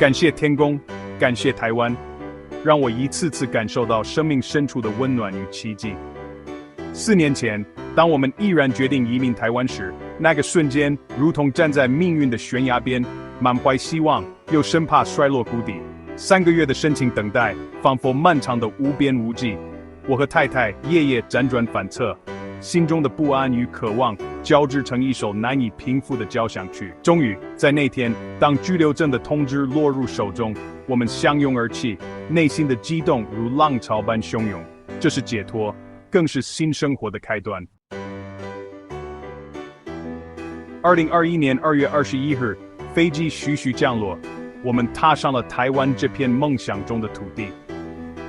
感谢天公，感谢台湾，让我一次次感受到生命深处的温暖与奇迹。4年前，当我们毅然决定移民台湾时，那个瞬间如同站在命运的悬崖边，满怀希望，又生怕摔落谷底。3个月的深情等待，仿佛漫长的无边无际。我和太太夜夜辗转反侧，心中的不安与渴望交织成一首难以平复的交响曲。终于在那天，当居留证的通知落入手中，我们相拥而泣，内心的激动如浪潮般汹涌。这是解脱，更是新生活的开端。2021年2月21日，飞机徐徐降落，我们踏上了台湾这片梦想中的土地。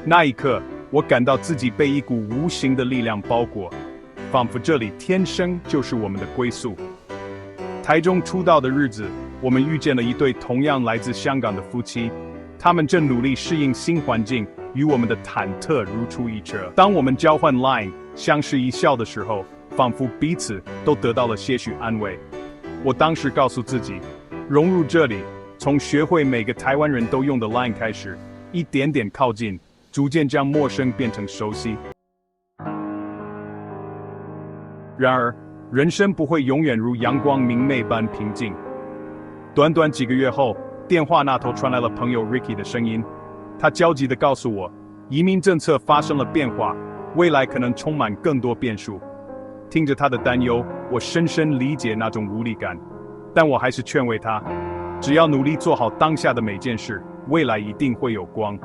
那一刻，我感到自己被一股无形的力量包裹，仿佛这里天生就是我们的归宿。台中出道的日子，我们遇见了一对同样来自香港的夫妻，他们正努力适应新环境，与我们的忐忑如出一辙。当我们交换 Line 相视一笑的时候，仿佛彼此都得到了些许安慰。我当时告诉自己，融入这里，从学会每个台湾人都用的 Line 开始，一点点靠近，逐渐将陌生变成熟悉。然而，人生不会永远如阳光明媚般平静。短短几个月后，电话那头传来了朋友 Ricky 的声音，他焦急地告诉我，移民政策发生了变化，未来可能充满更多变数。听着他的担忧，我深深理解那种无力感，但我还是劝慰他，只要努力做好当下的每件事，未来一定会有光。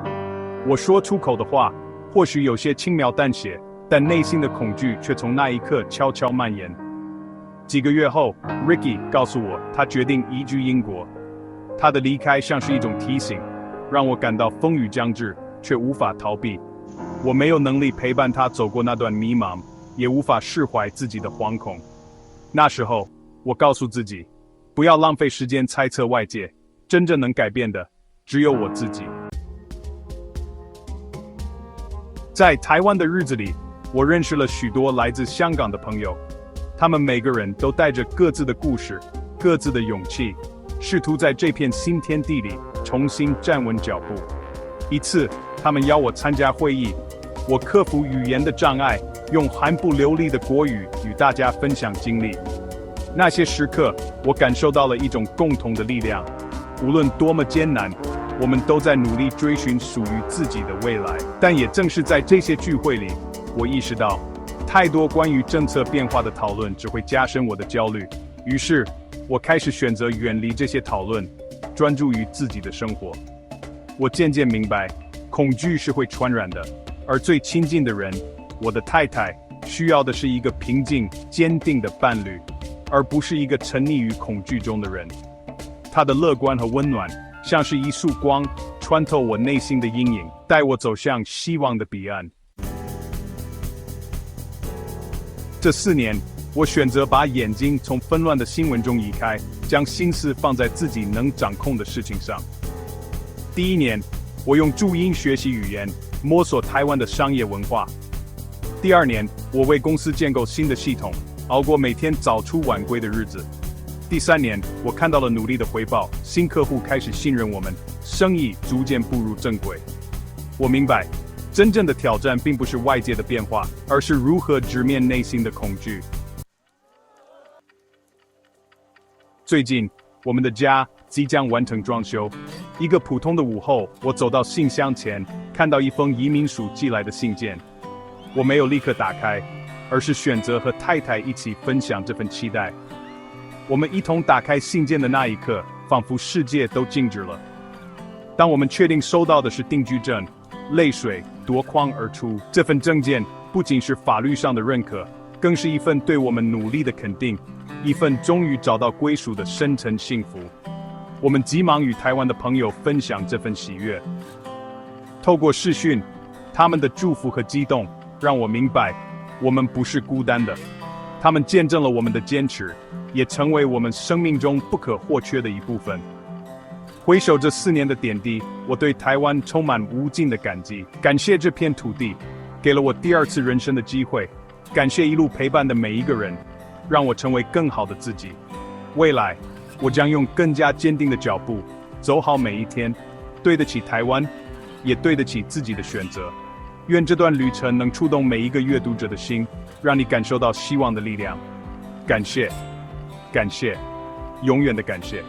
我说出口的话，或许有些轻描淡写，但内心的恐惧却从那一刻悄悄蔓延。几个月后 ，Ricky 告诉我，他决定移居英国。他的离开像是一种提醒，让我感到风雨将至，却无法逃避。我没有能力陪伴他走过那段迷茫，也无法释怀自己的惶恐。那时候，我告诉自己，不要浪费时间猜测外界，真正能改变的，只有我自己。在台湾的日子里，我认识了许多来自香港的朋友，他们每个人都带着各自的故事，各自的勇气，试图在这片新天地里重新站稳脚步。一次，他们邀我参加会议，我克服语言的障碍，用含不流利的国语与大家分享经历。那些时刻，我感受到了一种共同的力量，无论多么艰难，我们都在努力追寻属于自己的未来。但也正是在这些聚会里，我意识到，太多关于政策变化的讨论只会加深我的焦虑。于是，我开始选择远离这些讨论，专注于自己的生活。我渐渐明白，恐惧是会传染的，而最亲近的人，我的太太，需要的是一个平静、坚定的伴侣，而不是一个沉溺于恐惧中的人。她的乐观和温暖，像是一束光，穿透我内心的阴影，带我走向希望的彼岸。这4年，我选择把眼睛从纷乱的新闻中移开，将心思放在自己能掌控的事情上。第1年，我用注音学习语言，摸索台湾的商业文化。第2年，我为公司建构新的系统，熬过每天早出晚归的日子。第3年，我看到了努力的回报，新客户开始信任我们，生意逐渐步入正轨。我明白，真正的挑战并不是外界的变化，而是如何直面内心的恐惧。最近，我们的家即将完成装修。一个普通的午后，我走到信箱前，看到一封移民署寄来的信件。我没有立刻打开，而是选择和太太一起分享这份期待。我们一同打开信件的那一刻，仿佛世界都静止了。当我们确定收到的是定居证，泪水夺眶而出。这份证件不仅是法律上的认可，更是一份对我们努力的肯定，一份终于找到归属的深沉幸福。我们急忙与台湾的朋友分享这份喜悦。透过视讯，他们的祝福和激动，让我明白，我们不是孤单的。他们见证了我们的坚持，也成为我们生命中不可或缺的一部分。回首这4年的点滴，我对台湾充满无尽的感激。感谢这片土地，给了我第2次人生的机会。感谢一路陪伴的每一个人，让我成为更好的自己。未来，我将用更加坚定的脚步，走好每一天，对得起台湾，也对得起自己的选择。愿这段旅程能触动每一个阅读者的心，让你感受到希望的力量。感谢，感谢，永远的感谢。